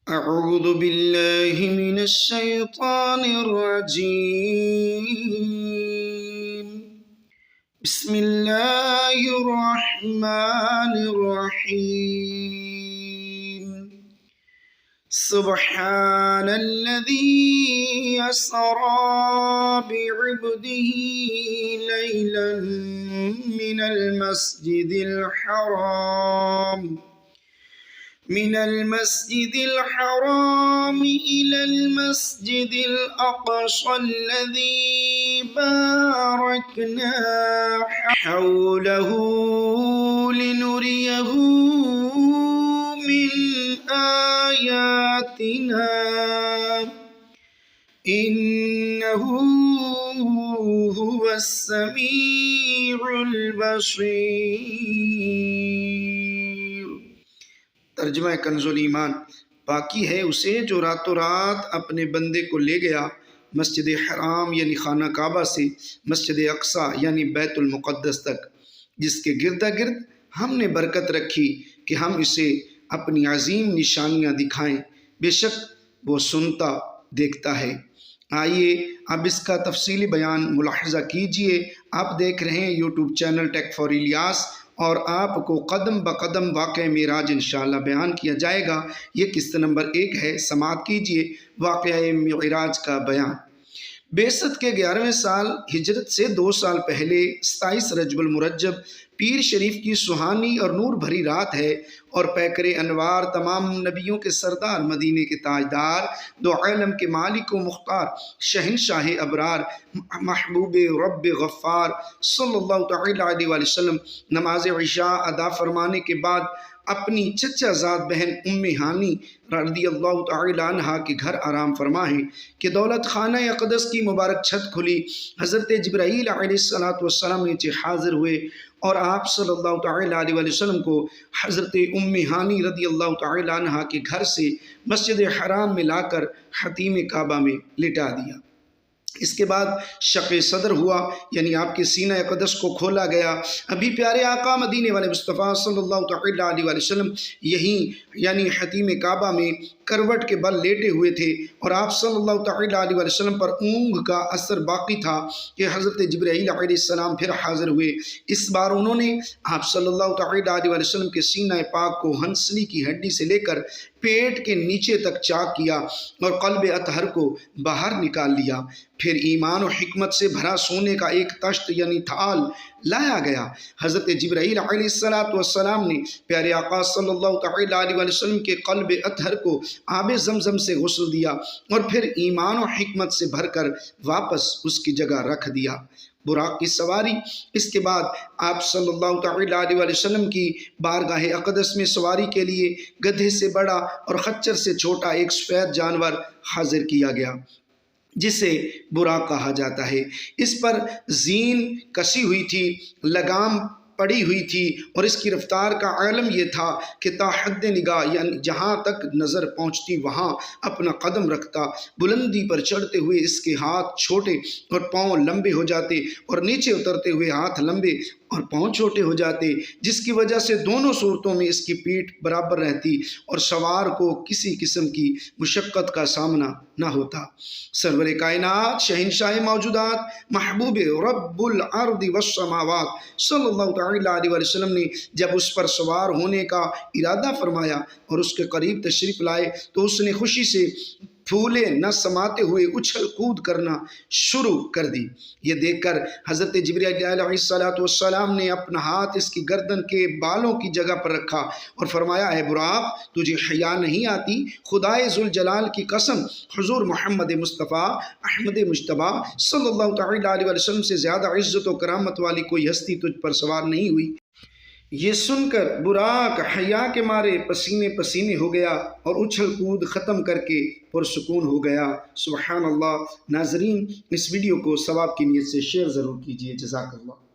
أعوذ بالله من الشيطان الرجيم. بسم الله الرحمن الرحيم. سبحان الذي أسرى بعبده ليلا من المسجد الحرام إلى المسجد الأقصى الذي باركنا حوله لنريه من آياتنا إنه هو السميع البصير۔ ترجمہ کنز ایمان۔ باقی ہے اسے جو راتوں رات اپنے بندے کو لے گیا مسجد حرام یعنی خانہ کعبہ سے مسجد اقصی یعنی بیت المقدس تک، جس کے گردا گرد ہم نے برکت رکھی کہ ہم اسے اپنی عظیم نشانیاں دکھائیں۔ بے شک وہ سنتا دیکھتا ہے۔ آئیے اب اس کا تفصیلی بیان ملاحظہ کیجئے۔ آپ دیکھ رہے ہیں YouTube channel take for Ilyas, اور آپ کو قدم بقدم واقعہ معراج انشاءاللہ بیان کیا جائے گا۔ یہ قسط نمبر 1 ہے، سماعت کیجئے واقعہ معراج کا بیان۔ بعثت کے 11ویں سال ہجرت سے 2 سال پہلے 27 رجب المرجب پیر شریف کی سہانی اور نور بھری رات ہے، اور پیکر انوار تمام نبیوں کے سردار، مدینے کے تاجدار، دو عالم کے مالک و مختار، شہنشاہ ابرار، محبوب رب غفار صلی اللہ تعالی علیہ وآلہ وسلم نماز عشاء ادا فرمانے کے بعد اپنی چچا زاد بہن ام ہانی رضی اللہ تعالی عنہ کے گھر آرام فرما ہے کہ دولت خانہ اقدس کی مبارک چھت کھلی۔ حضرت جبرائیل علیہ السلام نیچے حاضر ہوئے اور آپ صلی اللہ تعالی علیہ وآلہ وسلم کو حضرت ام ہانی رضی اللہ تعالی عنہ کے گھر سے مسجد حرام میں لا کر حتیم کعبہ میں لٹا دیا۔ اس کے بعد شق صدر ہوا، یعنی آپ کے سینہ اقدس کو کھولا گیا۔ ابھی پیارے آقا مدینے والے مصطفیٰ صلی اللہ تعالی علیہ وآلہ وسلم یہیں یعنی حتیم کعبہ میں کروٹ کے بل لیٹے ہوئے تھے، اور آپ صلی اللہ تعالی علیہ وآلہ وسلم پر اونگ کا اثر باقی تھا کہ حضرت جبرائیل علیہ السلام پھر حاضر ہوئے۔ اس بار انہوں نے آپ صلی اللہ تعالی علیہ وآلہ وسلم کے سینہ پاک کو ہنسلی کی ہڈی سے لے کر پیٹ کے نیچے تک چاک کیا اور قلب اطہر کو باہر نکال لیا۔ پھر ایمان و حکمت سے بھرا سونے کا ایک تشت یعنی تھال لایا گیا۔ حضرت جبرائیل علیہ السلام نے پیارے آقا صلی اللہ تعالی علیہ وآلہ وسلم کے قلب اطہر کو آب زمزم سے غسل دیا اور پھر ایمان و حکمت سے بھر کر واپس اس کی جگہ رکھ دیا۔ براق کی سواری۔ اس کے بعد آپ صلی اللہ تعالی علیہ وآلہ وسلم کی بارگاہ اقدس میں سواری کے لیے گدھے سے بڑا اور خچر سے چھوٹا ایک سفید جانور حاضر کیا گیا جسے براق کہا جاتا ہے۔ اس پر زین کسی ہوئی تھی، لگام پڑی ہوئی تھی، اور اس کی رفتار کا عالم یہ تھا کہ تا حد نگاہ یعنی جہاں تک نظر پہنچتی وہاں اپنا قدم رکھتا۔ بلندی پر چڑھتے ہوئے اس کے ہاتھ چھوٹے اور پاؤں لمبے ہو جاتے، اور نیچے اترتے ہوئے ہاتھ لمبے اور پاؤں چھوٹے ہو جاتے، جس کی وجہ سے دونوں صورتوں میں اس کی پیٹھ برابر رہتی اور سوار کو کسی قسم کی مشقت کا سامنا نہ ہوتا۔ سرور کائنات، شہنشاہ موجودات، محبوب رب الارض والسماوات صلی اللہ تعالی علیہ وسلم نے جب اس پر سوار ہونے کا ارادہ فرمایا اور اس کے قریب تشریف لائے تو اس نے خوشی سے پھولے نہ سماتے ہوئے اچھل کود کرنا شروع کر دی۔ یہ دیکھ کر حضرت جبرائیل علیہ السلام نے اپنا ہاتھ اس کی گردن کے بالوں کی جگہ پر رکھا اور فرمایا، اے براق، تجھے حیا نہیں آتی؟ خدائے ذوالجلال کی قسم، حضور محمد مصطفیٰ احمد مجتبیٰ صلی اللہ تعالی علیہ وسلم سے زیادہ عزت و کرامت والی کوئی ہستی تجھ پر سوار نہیں ہوئی۔ یہ سن کر براق حیا کے مارے پسینے پسینے ہو گیا اور اچھل کود ختم کر کے پرسکون ہو گیا۔ سبحان اللہ۔ ناظرین، اس ویڈیو کو ثواب کی نیت سے شیئر ضرور کیجیے۔ جزاک اللہ۔